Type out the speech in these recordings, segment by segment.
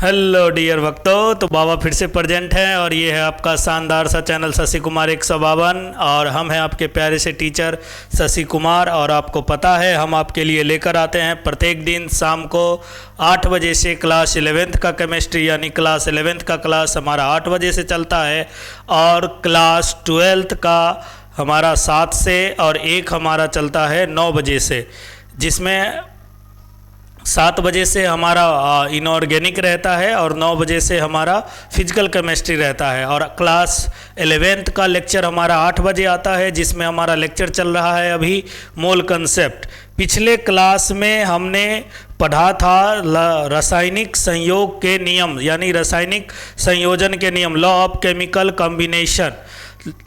Hello dear भक्तों, तो बाबा फिर से प्रेजेंट हैं और ये है आपका शानदार सा चैनल शशि कुमार 152 और हम हैं आपके प्यारे से टीचर शशि कुमार। और आपको पता है हम आपके लिए लेकर आते हैं प्रत्येक दिन शाम को 8 बजे से क्लास 11th का केमिस्ट्री, यानी क्लास 11th का क्लास हमारा 8 बजे से चलता है और क्लास 12th का हमारा 7 से और एक हमारा चलता है 9 बजे से, जिसमें 7 बजे से हमारा इनऑर्गेनिक रहता है और 9 बजे से हमारा फिजिकल केमिस्ट्री रहता है। और क्लास 11th का लेक्चर हमारा 8 बजे आता है, जिसमें हमारा लेक्चर चल रहा है अभी मोल कंसेप्ट। पिछले क्लास में हमने पढ़ा था रासायनिक संयोग के नियम, यानी रासायनिक संयोजन के नियम, लॉ ऑफ केमिकल कॉम्बिनेशन।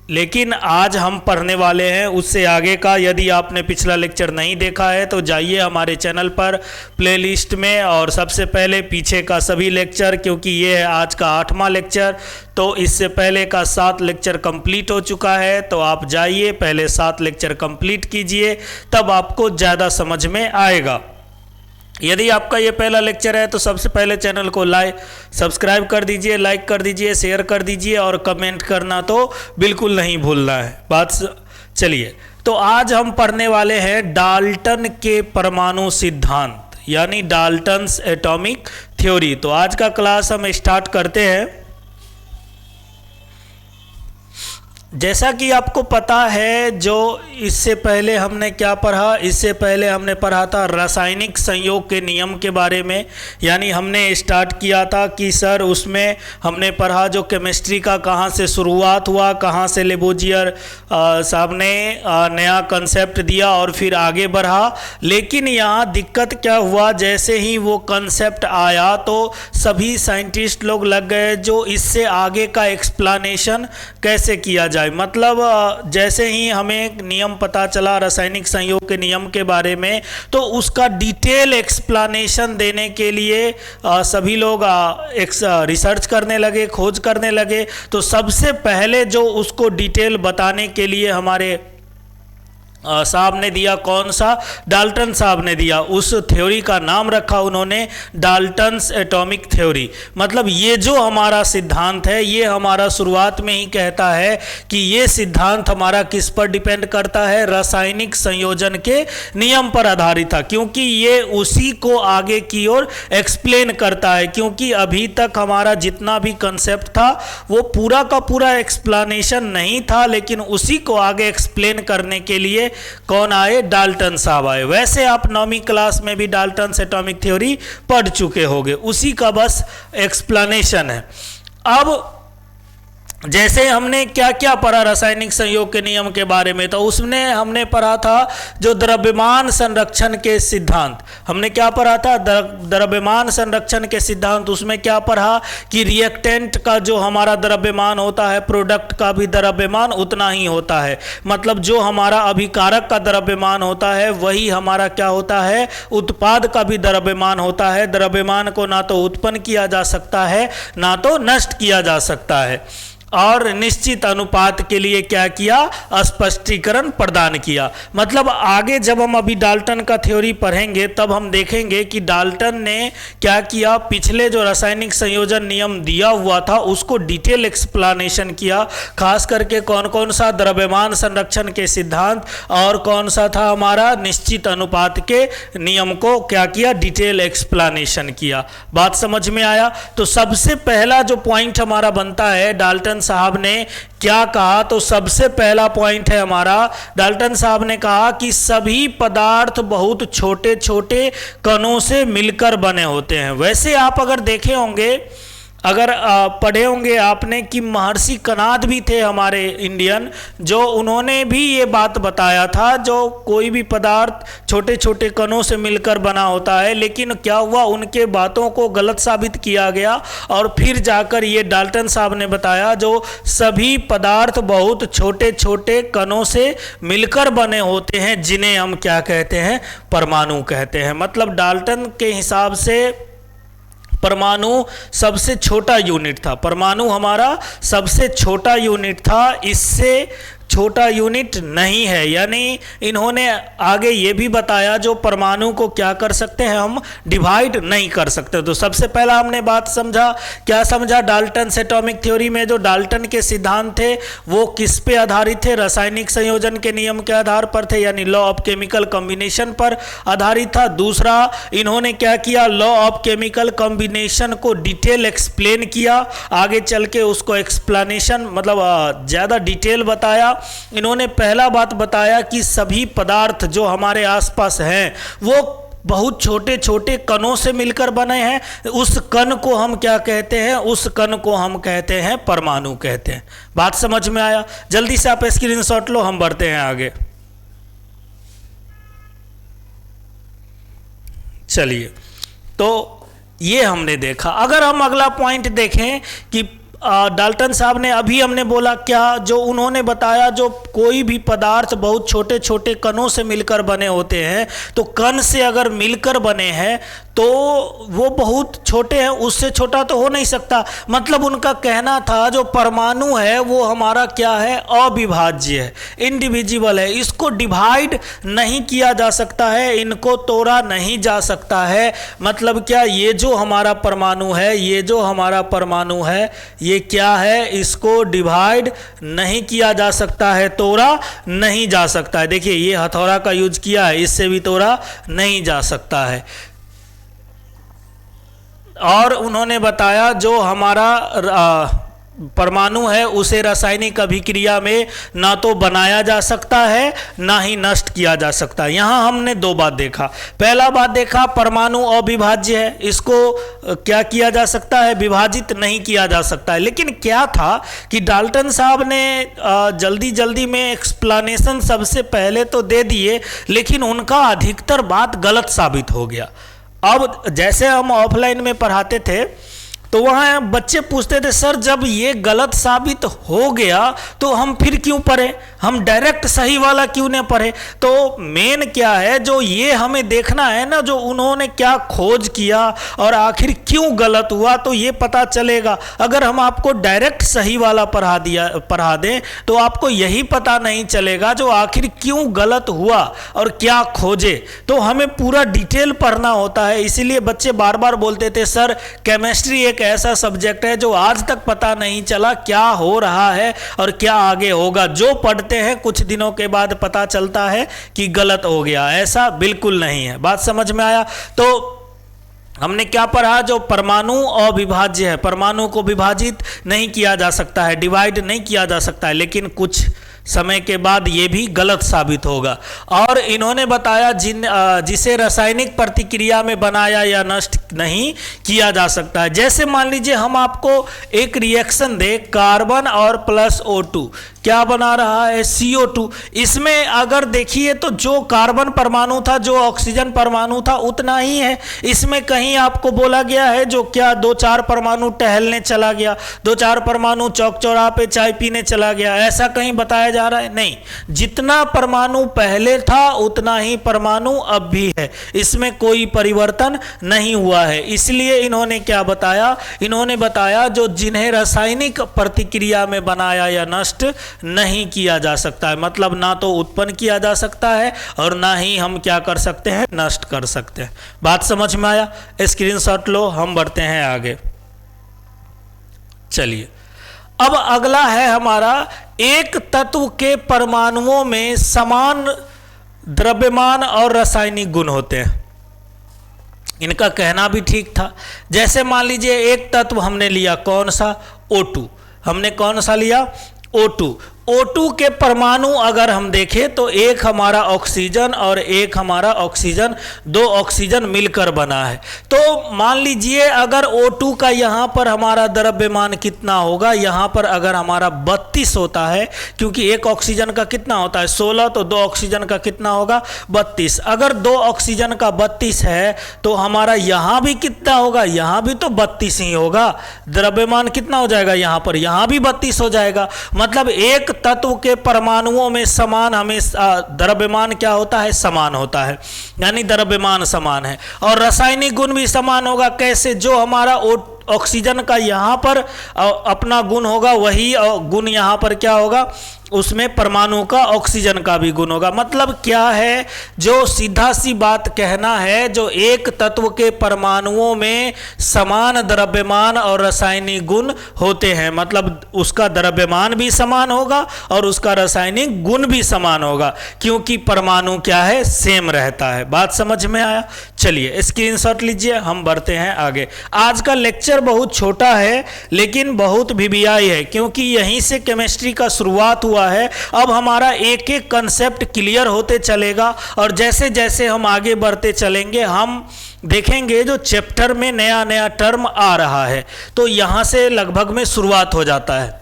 लेकिन आज हम पढ़ने वाले हैं उससे आगे का। यदि आपने पिछला लेक्चर नहीं देखा है तो जाइए हमारे चैनल पर प्लेलिस्ट में और सबसे पहले पीछे का सभी लेक्चर, क्योंकि ये है आज का 8वां लेक्चर, तो इससे पहले का 7 लेक्चर कंप्लीट हो चुका है। तो आप जाइए पहले 7 लेक्चर कंप्लीट कीजिए, तब आपको ज़्यादा समझ में आएगा। यदि आपका ये पहला लेक्चर है तो सबसे पहले चैनल को सब्सक्राइब कर दीजिए, लाइक कर दीजिए, शेयर कर दीजिए और कमेंट करना तो बिल्कुल नहीं भूलना है। चलिए, तो आज हम पढ़ने वाले हैं डाल्टन के परमाणु सिद्धांत, यानी डाल्टन्स एटॉमिक थ्योरी। तो आज का क्लास हम स्टार्ट करते हैं। जैसा कि आपको पता है, जो इससे पहले हमने क्या पढ़ा, इससे पहले हमने पढ़ा था रासायनिक संयोग के नियम के बारे में। यानी हमने स्टार्ट किया था कि सर उसमें हमने पढ़ा जो केमिस्ट्री का कहाँ से शुरुआत हुआ, कहाँ से लेबोजियर साहब ने नया कंसेप्ट दिया और फिर आगे बढ़ा। लेकिन यहाँ दिक्कत क्या हुआ, जैसे ही वो कंसेप्ट आया तो सभी साइंटिस्ट लोग लग गए जो इससे आगे का एक्सप्लेनेशन कैसे किया जाए। मतलब जैसे ही हमें नियम पता चला रासायनिक संयोग के नियम के बारे में, तो उसका डिटेल एक्सप्लेनेशन देने के लिए सभी लोग रिसर्च करने लगे, खोज करने लगे। तो सबसे पहले जो उसको डिटेल बताने के लिए हमारे साहब ने दिया, कौन सा, डाल्टन साहब ने दिया। उस थ्योरी का नाम रखा उन्होंने डाल्टन्स एटॉमिक थ्योरी। मतलब ये जो हमारा सिद्धांत है, ये हमारा शुरुआत में ही कहता है कि ये सिद्धांत हमारा किस पर डिपेंड करता है, रासायनिक संयोजन के नियम पर आधारित था, क्योंकि ये उसी को आगे की ओर एक्सप्लेन करता है। क्योंकि अभी तक हमारा जितना भी कंसेप्ट था वो पूरा का पूरा एक्सप्लेनेशन नहीं था, लेकिन उसी को आगे एक्सप्लेन करने के लिए कौन आए, डाल्टन साहब आए। वैसे आप 9वीं क्लास में भी डाल्टन्स एटॉमिक थ्योरी पढ़ चुके होंगे, उसी का बस एक्सप्लेनेशन है। अब जैसे हमने क्या क्या पढ़ा रासायनिक संयोग के नियम के बारे में, तो उसमें हमने पढ़ा था जो द्रव्यमान संरक्षण के सिद्धांत। हमने क्या पढ़ा था, द्रव्यमान संरक्षण के सिद्धांत। उसमें क्या पढ़ा कि रिएक्टेंट का जो हमारा द्रव्यमान होता है, प्रोडक्ट का भी द्रव्यमान उतना ही होता है। मतलब जो हमारा अभिकारक का द्रव्यमान होता है वही हमारा क्या होता है, उत्पाद का भी द्रव्यमान होता है। द्रव्यमान को ना तो उत्पन्न किया जा सकता है ना तो नष्ट किया जा सकता है। और निश्चित अनुपात के लिए क्या किया, स्पष्टीकरण प्रदान किया। मतलब आगे जब हम अभी डाल्टन का थ्योरी पढ़ेंगे तब हम देखेंगे कि डाल्टन ने क्या किया, पिछले जो रासायनिक संयोजन नियम दिया हुआ था उसको डिटेल एक्सप्लेनेशन किया। खास करके कौन कौन सा, द्रव्यमान संरक्षण के सिद्धांत और कौन सा था हमारा, निश्चित अनुपात के नियम को क्या किया, डिटेल एक्सप्लेनेशन किया। बात समझ में आया। तो सबसे पहला जो पॉइंट हमारा बनता है, डाल्टन साहब ने क्या कहा, तो सबसे पहला पॉइंट है हमारा, डाल्टन साहब ने कहा कि सभी पदार्थ बहुत छोटे छोटे कणों से मिलकर बने होते हैं। वैसे आप अगर देखे होंगे, अगर पढ़े होंगे आपने कि महर्षि कणाद भी थे हमारे इंडियन, जो उन्होंने भी ये बात बताया था, जो कोई भी पदार्थ छोटे छोटे कणों से मिलकर बना होता है। लेकिन क्या हुआ, उनके बातों को गलत साबित किया गया और फिर जाकर ये डाल्टन साहब ने बताया जो सभी पदार्थ बहुत छोटे छोटे कणों से मिलकर बने होते हैं, जिन्हें हम क्या कहते हैं, परमाणु कहते हैं। मतलब डाल्टन के हिसाब से परमाणु सबसे छोटा यूनिट था। परमाणु हमारा सबसे छोटा यूनिट था। इससे छोटा यूनिट नहीं है। यानी इन्होंने आगे ये भी बताया जो परमाणु को क्या कर सकते हैं, हम डिवाइड नहीं कर सकते। तो सबसे पहला हमने बात समझा, क्या समझा, डाल्टन एटॉमिक थ्योरी में जो डाल्टन के सिद्धांत थे वो किस पे आधारित थे, रासायनिक संयोजन के नियम के आधार पर थे, यानी लॉ ऑफ केमिकल कॉम्बिनेशन पर आधारित था। दूसरा, इन्होंने क्या किया, लॉ ऑफ केमिकल कॉम्बिनेशन को डिटेल एक्सप्लेन किया, आगे चल के उसको एक्सप्लेनेशन मतलब ज़्यादा डिटेल बताया। इन्होंने पहला बात बताया कि सभी पदार्थ जो हमारे आसपास हैं वो बहुत छोटे छोटे कणों से मिलकर बने हैं। उस कण को हम क्या कहते हैं, उस कण को हम कहते हैं परमाणु कहते हैं। बात समझ में आया? जल्दी से आप स्क्रीनशॉट लो, हम बढ़ते हैं आगे। चलिए, तो ये हमने देखा। अगर हम अगला पॉइंट देखें कि डाल्टन साहब ने अभी हमने बोला क्या, जो उन्होंने बताया जो कोई भी पदार्थ बहुत छोटे छोटे कणों से मिलकर बने होते हैं, तो कण से अगर मिलकर बने हैं तो वो बहुत छोटे हैं, उससे छोटा तो हो नहीं सकता। मतलब उनका कहना था जो परमाणु है वो हमारा क्या है, अविभाज्य है, इनडिविजिबल है, इसको डिवाइड नहीं किया जा सकता है, इनको तोड़ा नहीं जा सकता है। मतलब क्या, ये जो हमारा परमाणु है, ये जो हमारा परमाणु है, ये क्या है, इसको डिवाइड नहीं किया जा सकता है, तोड़ा नहीं जा सकता है। देखिए ये हथौड़ा का यूज किया है, इससे भी तोड़ा नहीं जा सकता है। और उन्होंने बताया जो हमारा परमाणु है उसे रासायनिक अभिक्रिया में ना तो बनाया जा सकता है ना ही नष्ट किया जा सकता है। यहाँ हमने दो बात देखा। पहला बात देखा परमाणु अविभाज्य है, इसको क्या किया जा सकता है, विभाजित नहीं किया जा सकता है। लेकिन क्या था कि डाल्टन साहब ने जल्दी जल्दी में एक्सप्लेनेशन सबसे पहले तो दे दिए, लेकिन उनका अधिकतर बात गलत साबित हो गया। अब जैसे हम ऑफलाइन में पढ़ाते थे तो वहाँ बच्चे पूछते थे सर जब ये गलत साबित हो गया तो हम फिर क्यों पढ़े, हम डायरेक्ट सही वाला क्यों नहीं पढ़े। तो मेन क्या है, जो ये हमें देखना है ना, जो उन्होंने क्या खोज किया और आखिर क्यों गलत हुआ, तो ये पता चलेगा। अगर हम आपको डायरेक्ट सही वाला पढ़ा दें तो आपको यही पता नहीं चलेगा जो आखिर क्यों गलत हुआ और क्या खोजे। तो हमें पूरा डिटेल पढ़ना होता है। इसीलिए बच्चे बार बार बोलते थे सर केमिस्ट्री एक ऐसा सब्जेक्ट है जो आज तक पता नहीं चला क्या हो रहा है और क्या आगे होगा। जो पढ़ते हैं कुछ दिनों के बाद पता चलता है कि गलत हो गया, ऐसा बिल्कुल नहीं है। बात समझ में आया? तो हमने क्या पढ़ा, जो परमाणु अविभाज्य है, परमाणु को विभाजित नहीं किया जा सकता है, डिवाइड नहीं किया जा सकता है, लेकिन कुछ समय के बाद ये भी गलत साबित होगा। और इन्होंने बताया जिसे रासायनिक प्रतिक्रिया में बनाया या नष्ट नहीं किया जा सकता है। जैसे मान लीजिए हम आपको एक रिएक्शन दे, कार्बन और प्लस O2 क्या बना रहा है, CO2। इसमें अगर देखिए तो जो कार्बन परमाणु था, जो ऑक्सीजन परमाणु था, उतना ही है। इसमें कहीं आपको बोला गया है जो क्या 2-4 परमाणु टहलने चला गया, 2-4 परमाणु चौक चौराहे पे चाय पीने चला गया, ऐसा कहीं बताया जा रहा है? नहीं, जितना परमाणु पहले था उतना ही परमाणु अब भी है, इसमें कोई परिवर्तन नहीं हुआ है। इसलिए इन्होंने क्या बताया, इन्होंने बताया जो जिन्हें रासायनिक प्रतिक्रिया में बनाया या नष्ट नहीं किया जा सकता है, मतलब ना तो उत्पन्न किया जा सकता है और ना ही हम क्या कर सकते हैं, नष्ट कर सकते हैं। बात समझ में आया? स्क्रीनशॉट लो, हम बढ़ते हैं आगे। चलिए, अब अगला है हमारा, एक तत्व के परमाणुओं में समान द्रव्यमान और रासायनिक गुण होते हैं। इनका कहना भी ठीक था। जैसे मान लीजिए एक तत्व हमने लिया, कौन सा, O2। हमने कौन सा लिया, O2। O2 के परमाणु अगर हम देखें तो एक हमारा ऑक्सीजन और एक हमारा ऑक्सीजन, 2 ऑक्सीजन मिलकर बना है। तो मान लीजिए अगर O2 का यहाँ पर हमारा द्रव्यमान कितना होगा, यहाँ पर अगर हमारा 32 होता है, क्योंकि एक ऑक्सीजन का कितना होता है 16, तो 2 ऑक्सीजन का कितना होगा 32। अगर 2 ऑक्सीजन का 32 है तो हमारा यहाँ भी कितना होगा, यहाँ भी तो 32 ही होगा। द्रव्यमान कितना हो जाएगा यहाँ पर, यहाँ भी 32 हो जाएगा। मतलब एक तत्व के परमाणुओं में समान हमेशा द्रव्यमान क्या होता है, समान होता है, यानी द्रव्यमान समान है और रासायनिक गुण भी समान होगा। कैसे, जो हमारा ऑक्सीजन का यहाँ पर अपना गुण होगा, वही गुण यहाँ पर क्या होगा, उसमें परमाणु का ऑक्सीजन का भी गुण होगा। मतलब क्या है, जो सीधा सी बात कहना है, जो एक तत्व के परमाणुओं में समान द्रव्यमान और रासायनिक गुण होते हैं, मतलब उसका द्रव्यमान भी समान होगा और उसका रासायनिक गुण भी समान होगा, क्योंकि परमाणु क्या है, सेम रहता है। बात समझ में आया? चलिए स्क्रीनशॉट लीजिए, हम बढ़ते हैं आगे। आज का लेक्चर बहुत छोटा है लेकिन बहुत वीवीआई है, क्योंकि यहीं से केमिस्ट्री का शुरुआत हुआ है। अब हमारा एक एक कंसेप्ट क्लियर होते चलेगा और जैसे जैसे हम आगे बढ़ते चलेंगे हम देखेंगे जो चैप्टर में नया नया टर्म आ रहा है, तो यहां से लगभग में शुरुआत हो जाता है।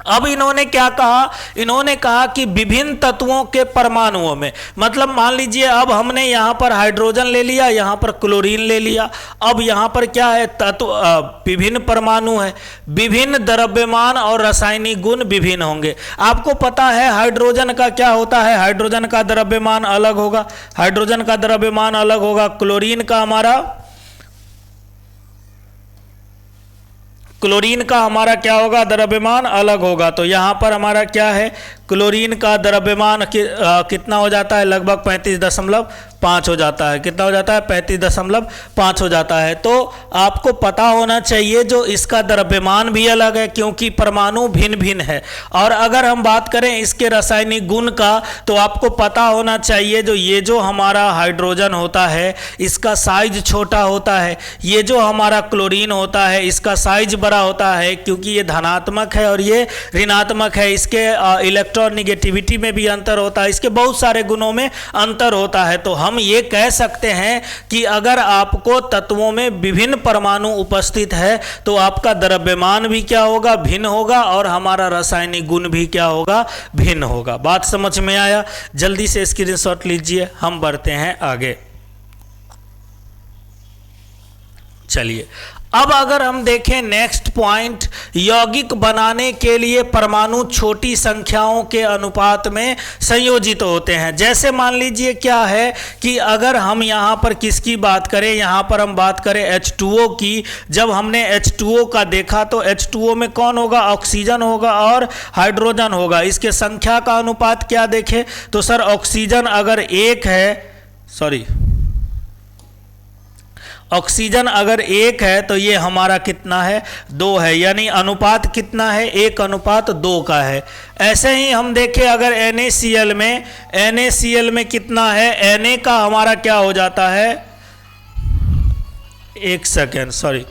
अब इन्होंने क्या कहा, इन्होंने कहा कि विभिन्न तत्वों के परमाणुओं में, मतलब मान लीजिए अब हमने यहाँ पर हाइड्रोजन ले लिया, यहाँ पर क्लोरीन ले लिया, अब यहाँ पर क्या है, तत्व विभिन्न परमाणु है, विभिन्न द्रव्यमान और रासायनिक गुण विभिन्न होंगे। आपको पता है हाइड्रोजन का क्या होता है, हाइड्रोजन का द्रव्यमान अलग होगा, हाइड्रोजन का द्रव्यमान अलग होगा, क्लोरीन का हमारा क्या होगा, द्रव्यमान अलग होगा। तो यहाँ पर हमारा क्या है, क्लोरीन का द्रव्यमान कितना हो जाता है, लगभग 35.5 हो जाता है। कितना हो जाता है, 35.5 हो जाता है। तो आपको पता होना चाहिए जो इसका द्रव्यमान भी अलग है, क्योंकि परमाणु भिन्न भिन्न है। और अगर हम बात करें इसके रासायनिक गुण का, तो आपको पता होना चाहिए जो ये जो हमारा हाइड्रोजन होता है इसका साइज छोटा होता है, ये जो हमारा क्लोरीन होता है इसका साइज बड़ा होता है, क्योंकि ये धनात्मक है और ये ऋणात्मक है। इसके इलेक्ट्रॉन नेगेटिविटी में भी अंतर होता है, इसके बहुत सारे गुणों में अंतर होता है। तो हम ये कह सकते हैं कि अगर आपको तत्वों में विभिन्न परमाणु उपस्थित है तो आपका द्रव्यमान भी क्या होगा, भिन्न होगा, और हमारा रासायनिक गुण भी क्या होगा, भिन्न होगा। बात समझ में आया? जल्दी से स्क्रीनशॉट लीजिए, हम बढ़ते हैं आगे। चलिए अब अगर हम देखें नेक्स्ट पॉइंट, यौगिक बनाने के लिए परमाणु छोटी संख्याओं के अनुपात में संयोजित होते हैं। जैसे मान लीजिए क्या है कि अगर हम यहाँ पर किसकी बात करें, यहाँ पर हम बात करें H2O की। जब हमने H2O का देखा तो H2O में कौन होगा, ऑक्सीजन होगा और हाइड्रोजन होगा। इसके संख्या का अनुपात क्या देखें तो सर ऑक्सीजन अगर एक है तो ये हमारा कितना है, 2 है, यानी अनुपात कितना है, 1:2 का है। ऐसे ही हम देखें अगर NaCl में कितना है, Na का हमारा क्या हो जाता है, एक सेकेंड सॉरी,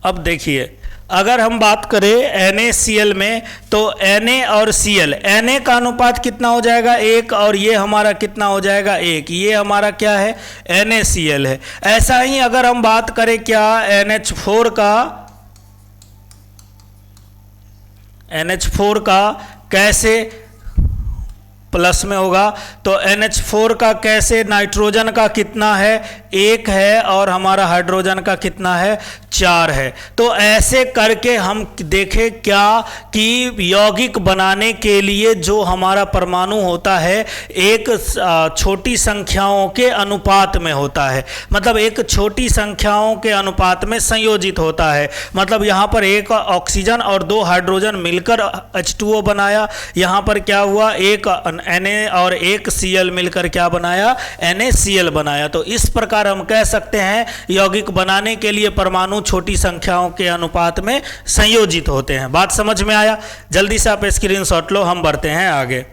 अब देखिए अगर हम बात करें NaCl में तो Na और Cl, Na का अनुपात कितना हो जाएगा, 1, और ये हमारा कितना हो जाएगा, 1। ये हमारा क्या है, NaCl है। ऐसा ही अगर हम बात करें क्या NH4 का कैसे प्लस में होगा, तो NH4 का कैसे, नाइट्रोजन का कितना है, 1 है, और हमारा हाइड्रोजन का कितना है, 4 है। तो ऐसे करके हम देखें क्या कि यौगिक बनाने के लिए जो हमारा परमाणु होता है एक छोटी संख्याओं के अनुपात में होता है, मतलब एक छोटी संख्याओं के अनुपात में संयोजित होता है। मतलब यहाँ पर 1 ऑक्सीजन और 2 हाइड्रोजन मिलकर H2O बनाया, यहाँ पर क्या हुआ, 1 Na और 1 Cl मिलकर क्या बनाया, NaCl बनाया। तो इस प्रकार हम कह सकते हैं यौगिक बनाने के लिए परमाणु छोटी संख्याओं के अनुपात में संयोजित होते हैं। बात समझ में आया? जल्दी से आप स्क्रीनशॉट लो, हम बढ़ते हैं आगे।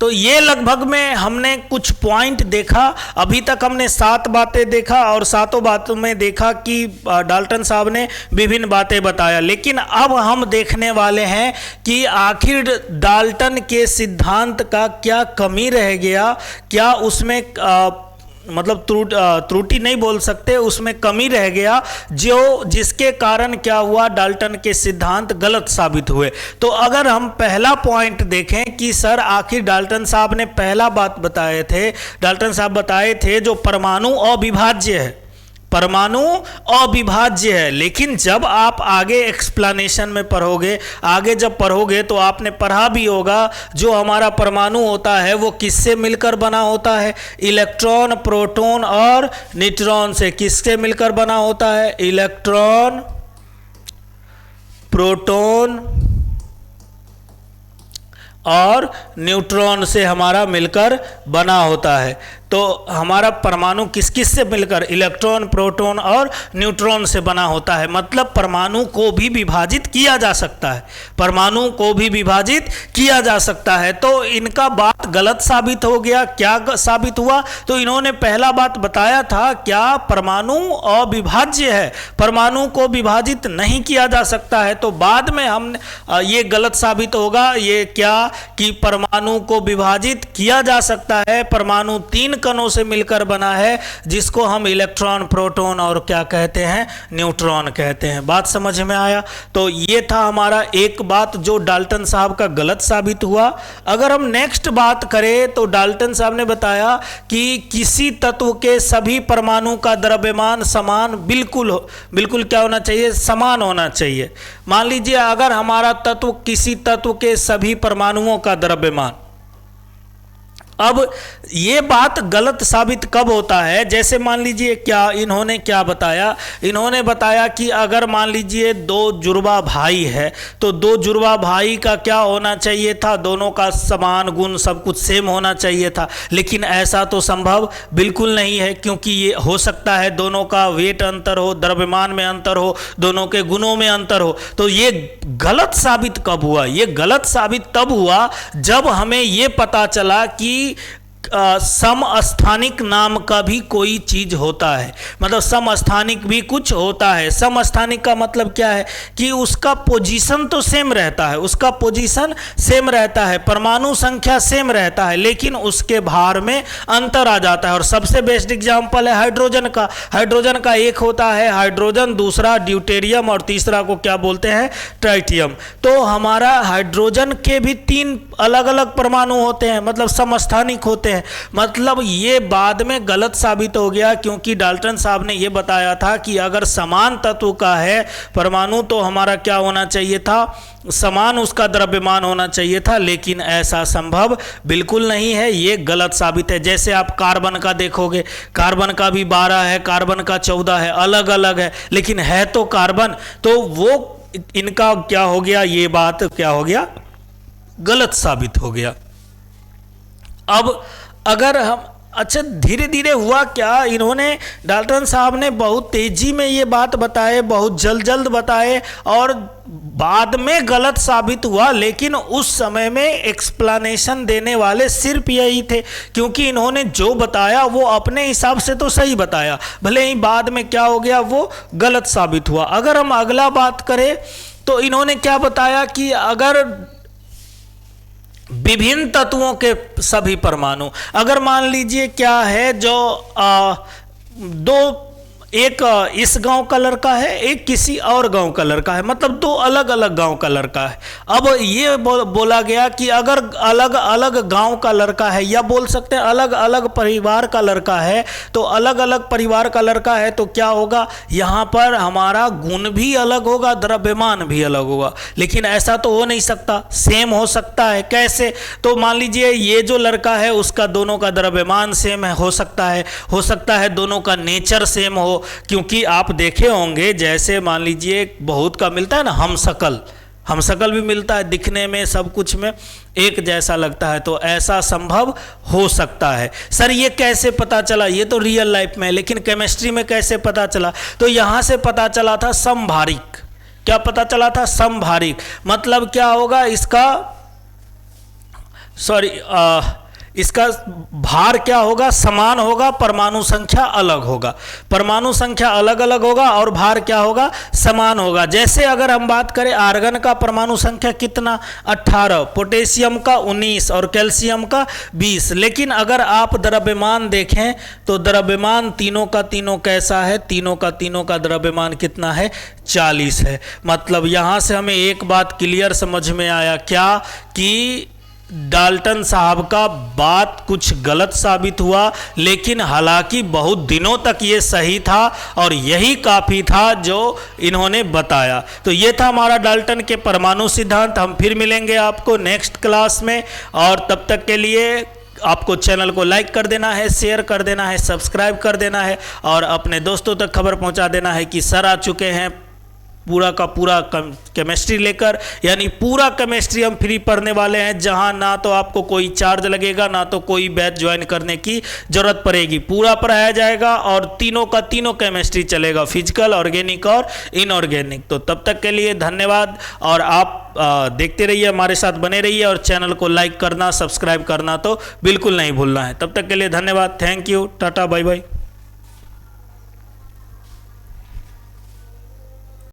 तो ये लगभग में हमने कुछ पॉइंट देखा। अभी तक हमने 7 बातें देखा और 7 बातों में देखा कि डाल्टन साहब ने विभिन्न बातें बताया। लेकिन अब हम देखने वाले हैं कि आखिर डाल्टन के सिद्धांत का क्या कमी रह गया, क्या उसमें मतलब त्रुटि नहीं बोल सकते, उसमें कमी रह गया, जो जिसके कारण क्या हुआ, डाल्टन के सिद्धांत गलत साबित हुए। तो अगर हम पहला पॉइंट देखें कि सर आखिर डाल्टन साहब ने पहला बात बताए थे, डाल्टन साहब बताए थे जो परमाणु अविभाज्य है, परमाणु अविभाज्य है। लेकिन जब आप आगे एक्सप्लेनेशन में पढ़ोगे, आगे जब पढ़ोगे तो आपने पढ़ा भी होगा जो हमारा परमाणु होता है वो किससे मिलकर बना होता है, इलेक्ट्रॉन, प्रोटॉन और न्यूट्रॉन से। किससे मिलकर बना होता है, इलेक्ट्रॉन, प्रोटॉन और न्यूट्रॉन से हमारा मिलकर बना होता है। तो हमारा परमाणु किस किस से मिलकर, इलेक्ट्रॉन, प्रोटॉन और न्यूट्रॉन से बना होता है। मतलब परमाणु को भी विभाजित किया जा सकता है, परमाणु को भी विभाजित किया जा सकता है। तो इनका बात गलत साबित हो गया। क्या साबित हुआ, तो इन्होंने पहला बात बताया था क्या, परमाणु अविभाज्य है, परमाणु को विभाजित नहीं किया जा सकता है। तो बाद में हम ये गलत साबित होगा, ये क्या कि परमाणु को विभाजित किया जा सकता है। परमाणु 3 कणों से मिलकर बना है, जिसको हम इलेक्ट्रॉन, प्रोटॉन और क्या कहते हैं, न्यूट्रॉन कहते हैं। बात समझ में आया। तो ये था हमारा एक बात जो डाल्टन साहब का गलत साबित हुआ। अगर हम नेक्स्ट बात करें तो डाल्टन साहब ने बताया कि किसी तत्व के सभी परमाणु का द्रव्यमान समान, बिल्कुल क्या होना चाहिए, समान होना चाहिए। मान लीजिए अगर हमारा तत्व, किसी तत्व के सभी परमाणुओं का द्रव्यमान, अब ये बात गलत साबित कब होता है, जैसे मान लीजिए क्या इन्होंने क्या बताया, इन्होंने बताया कि अगर मान लीजिए 2 जुड़वा भाई है तो 2 जुड़वा भाई का क्या होना चाहिए था, दोनों का समान गुण सब कुछ सेम होना चाहिए था। लेकिन ऐसा तो संभव बिल्कुल नहीं है, क्योंकि ये हो सकता है दोनों का वेट अंतर हो, द्रव्यमान में अंतर हो, दोनों के गुणों में अंतर हो। तो ये गलत साबित कब हुआ, ये गलत साबित तब हुआ जब हमें ये पता चला कि समस्थानिक नाम का भी कोई चीज होता है। मतलब समस्थानिक भी कुछ होता है। समस्थानिक का मतलब क्या है कि उसका पोजीशन तो सेम रहता है, उसका पोजीशन सेम रहता है, परमाणु संख्या सेम रहता है, लेकिन उसके भार में अंतर आ जाता है। और सबसे बेस्ट एग्जांपल है हाइड्रोजन का। हाइड्रोजन का एक होता है हाइड्रोजन, दूसरा ड्यूटेरियम और तीसरा को क्या बोलते हैं, ट्राइटियम। तो हमारा हाइड्रोजन के भी 3 अलग अलग परमाणु होते हैं, मतलब समस्थानिक होते हैं। मतलब ये बाद में गलत साबित हो गया, क्योंकि डाल्टन साहब ने ये बताया था कि अगर समान तत्व का है परमाणु तो हमारा क्या होना चाहिए था, समान उसका द्रव्यमान होना चाहिए था। लेकिन ऐसा संभव बिल्कुल नहीं है, ये गलत साबित है। जैसे आप कार्बन का देखोगे, कार्बन का भी 12 है, कार्बन का 14 है, अलग अलग है, लेकिन है तो कार्बन। तो वो इनका क्या हो गया, ये बात क्या हो गया, गलत साबित हो गया। अब अगर हम, अच्छा धीरे धीरे हुआ क्या, इन्होंने, डाल्टन साहब ने बहुत तेजी में ये बात बताए, बहुत जल्द बताए और बाद में गलत साबित हुआ। लेकिन उस समय में एक्सप्लेनेशन देने वाले सिर्फ यही थे, क्योंकि इन्होंने जो बताया वो अपने हिसाब से तो सही बताया, भले ही बाद में क्या हो गया, वो गलत साबित हुआ। अगर हम अगला बात करें तो इन्होंने क्या बताया कि अगर विभिन्न तत्वों के सभी परमाणु, अगर मान लीजिए क्या है जो एक इस गांव का लड़का है, एक किसी और गांव का लड़का है, मतलब 2 अलग अलग गांव का लड़का है। अब ये बोला गया कि अगर अलग अलग गांव का लड़का है, या बोल सकते हैं अलग अलग परिवार का लड़का है, तो अलग अलग परिवार का लड़का है तो क्या होगा, यहाँ पर हमारा गुण भी अलग होगा, द्रव्यमान भी अलग होगा। लेकिन ऐसा तो हो नहीं सकता, सेम हो सकता है। कैसे, तो मान लीजिए ये जो लड़का है उसका दोनों का द्रव्यमान सेम है, हो सकता है दोनों का नेचर सेम हो, क्योंकि आप देखे होंगे जैसे मान लीजिए बहुत का मिलता है ना हमशक्ल भी मिलता है, दिखने में सब कुछ में एक जैसा लगता है। तो ऐसा संभव हो सकता है। सर ये कैसे पता चला, ये तो रियल लाइफ में, लेकिन केमिस्ट्री में कैसे पता चला, तो यहां से पता चला था समभारिक। क्या पता चला था, समभारिक। मतलब क्या होगा इसका, इसका भार क्या होगा, समान होगा, परमाणु संख्या अलग होगा। परमाणु संख्या अलग अलग होगा और भार क्या होगा, समान होगा। जैसे अगर हम बात करें आर्गन का परमाणु संख्या कितना 18, पोटेशियम का 19 और कैल्शियम का 20। लेकिन अगर आप द्रव्यमान देखें तो द्रव्यमान तीनों का तीनों कैसा है, तीनों का तीनों का द्रव्यमान कितना है, 40 है। मतलब यहाँ से हमें एक बात क्लियर समझ में आया क्या, कि डाल्टन साहब का बात कुछ गलत साबित हुआ, लेकिन हालांकि बहुत दिनों तक ये सही था और यही काफ़ी था जो इन्होंने बताया। तो ये था हमारा डाल्टन के परमाणु सिद्धांत। हम फिर मिलेंगे आपको नेक्स्ट क्लास में, और तब तक के लिए आपको चैनल को लाइक कर देना है, शेयर कर देना है, सब्सक्राइब कर देना है और अपने दोस्तों तक खबर पहुंचा देना है कि सर आ चुके हैं पूरा का पूरा केमिस्ट्री लेकर। यानी पूरा केमिस्ट्री हम फ्री पढ़ने वाले हैं, जहां ना तो आपको कोई चार्ज लगेगा, ना तो कोई बैच ज्वाइन करने की जरूरत पड़ेगी। पूरा पढ़ाया जाएगा और तीनों का तीनों केमिस्ट्री चलेगा, फिजिकल, ऑर्गेनिक और इनऑर्गेनिक। तो तब तक के लिए धन्यवाद, और आप देखते रहिए, हमारे साथ बने रहिए, और चैनल को लाइक करना, सब्सक्राइब करना तो बिल्कुल नहीं भूलना है। तब तक के लिए धन्यवाद, thank you, tata, bye bye.